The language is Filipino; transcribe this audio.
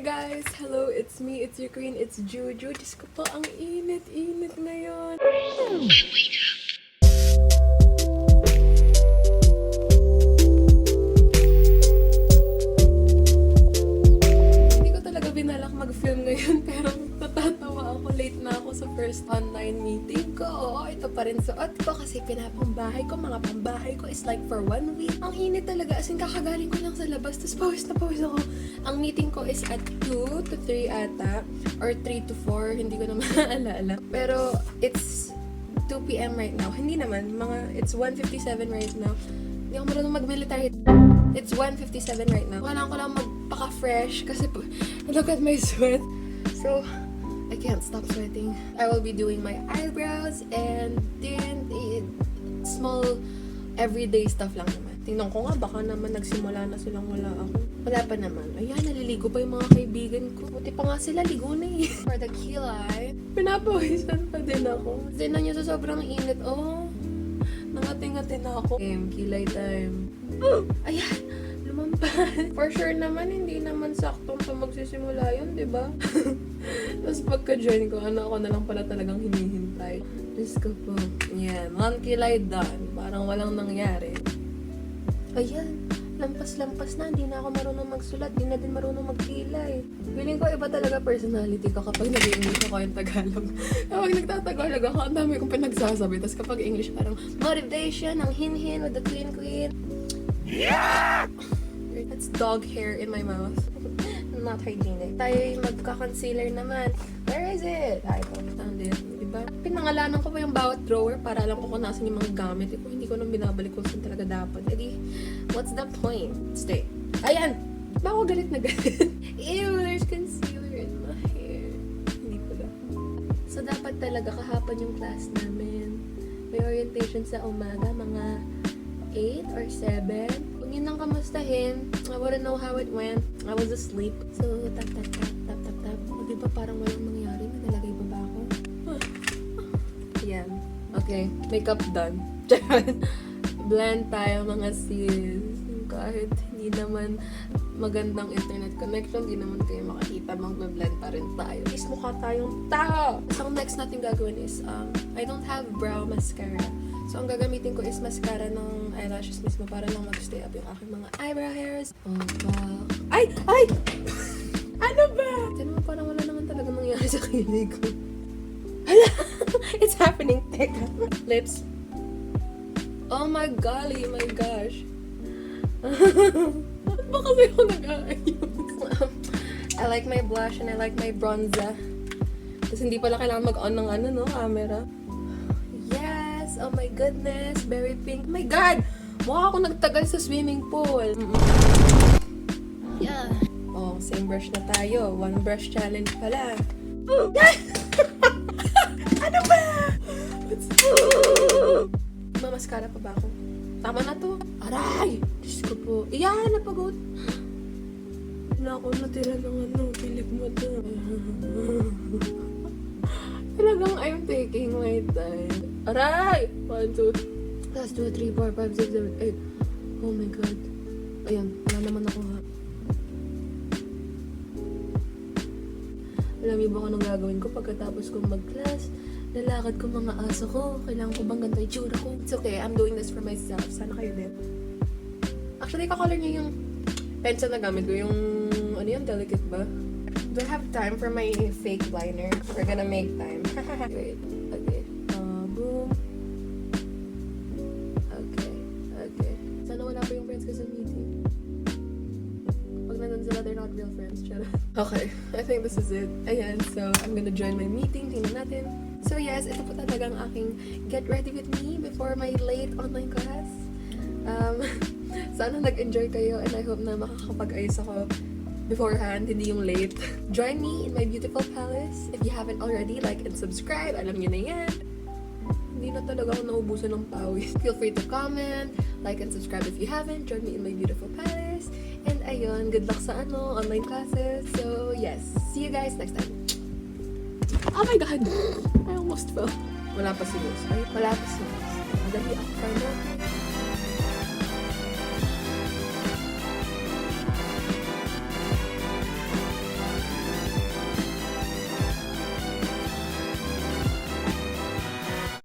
Guys, hello, it's me, it's your queen, it's Juju. Diyos ko po, ang init-init ngayon. Hindi ko talaga binalak mag-film ngayon, pero natatawa ako. Late na ako sa first online meeting ko. Oo, ito pa rin suot ko kasi pinapambahay ko. Mga pambahay ko is like for 1 week. Ang init talaga, as in kakagaling ko lang sa labas, tapos pawis na pawis ako. Ang meeting ko is at 2 to 3 ata, or 3 to 4, hindi ko na maalala. Pero it's 2 p.m. right now. Hindi naman, it's 1:57 right now. Hindi ako marunong mag-military. It's 1:57 right now. Kailangan ko lang magpaka-fresh kasi look at my sweat. So, I can't stop sweating. I will be doing my eyebrows and then small everyday stuff lang naman. Tingnan ko nga, baka naman nagsimula na silang wala ako. Wala pa naman. Ayan, naliligo pa yung mga kaibigan ko. Buti pa nga sila, ligo na eh. For the kilay, pinapawisan pa din ako. Tignan nyo sa sobrang init. Oh, nangati-ngati na ako. Kilay time. Ayan, lumampas. For sure naman, hindi naman saktong sa magsisimula yun, di ba? Tapos pagka-join ko, ako na lang pala talagang hinihintay. Diyos ko po. Yan, one kilay done. Parang walang nangyari. Ayan, lampas-lampas na. Hindi na ako marunong magsulat. Hindi na din marunong magkilay. Feeling ko iba talaga personality ko kapag nag-English ako yung Tagalog. Kapag nagtatagalog ako, ang dami kong pinagsasabi. Tapos kapag English, parang motivation, ang hin-hin with the queen. Yeah! That's dog hair in my mouth. Not hygienic. Tayo magka-concealer naman. Where is it? I found it. Diba? Pinangalanan ko pa yung bawat drawer para alam ko kung nasan yung mga gamit. Kung hindi ko nang binabalik kung saan talaga dapat. Edi, what's the point? Stay. Ayan! Ba ako galit na galit? Ew, there's concealer in my hair. Hindi pala. So, dapat talaga kahapon yung class namin. May orientation sa umaga, mga 8 or 7. Kung yun ang kamustahin, I wouldn't know how it went. I was asleep. So, tap. O, diba parang walang nangyari? Nalagay pa ba ako? Yan. Okay. Makeup done. Blend tayo mga sis. Kahit hindi naman magandang internet connection, hindi naman kayo makakita, mag-blend pa rin tayo. Is mukha tayong tao! So, ang next natin gagawin is, I don't have brow mascara. So, ang gagamitin ko is mascara ng eyelashes mismo para lang mag-stay up yung aking mga eyebrow hairs. Oh, wow. Ay! Ano ba? Tiyan mo, parang wala naman talaga nangyari sa kilig ko. Hala! It's happening. Teka. Lips. Oh my golly, my gosh. Bakit ba kasi ako nag-aayos? I like my blush and I like my bronzer. Tapos hindi pala kailangan mag-on ng camera. Oh my goodness, very pink. Oh my God! Mukha ako nagtagal sa swimming pool. Yeah. Oh, same brush na tayo. One brush challenge pala. Ano ba? Mamaskara pa ba ako? Tama na to. Aray! Diyos ko po. Iyan, napagod. Wala ako natira ng pilik mo to. Talagang I'm taking my time. Aray! 1, 2, plus 2, 3, 4, 5, 6, 7, 8. Oh my God. Ayan, wala naman ako ha. Alam niyo ba kung anong gagawin ko pagkatapos kong mag-class? Lalakad ko mga aso ko. Kailangan ko bang ganito yung tsura ko? It's okay, I'm doing this for myself. Sana kayo din. Actually, kakolor niyo yung pencil na gamit ko. Yung, delicate ba? Don't have time for my fake liner. We're gonna make time. Wait. Okay. Boom. Okay. Sana wala pa yung friends ko sa meeting. Pag nandun sila, they're not real friends. Charot. Okay. I think this is it. Ayan. So, I'm gonna join my meeting. Tingnan natin. So, yes. Ito po talagang aking get ready with me before my late online class. Sana nag-enjoy kayo and I hope na makakapag-ayos ako beforehand, hindi yung late. Join me in my beautiful palace. If you haven't already, like and subscribe. Alam niyo na yan. Hindi na talaga ako naubusan ng pawis. Feel free to comment, like and subscribe if you haven't. Join me in my beautiful palace. And ayun, good luck sa online classes. So yes, see you guys next time. Oh my God! I almost fell. Wala pa si Rose. Madali ako.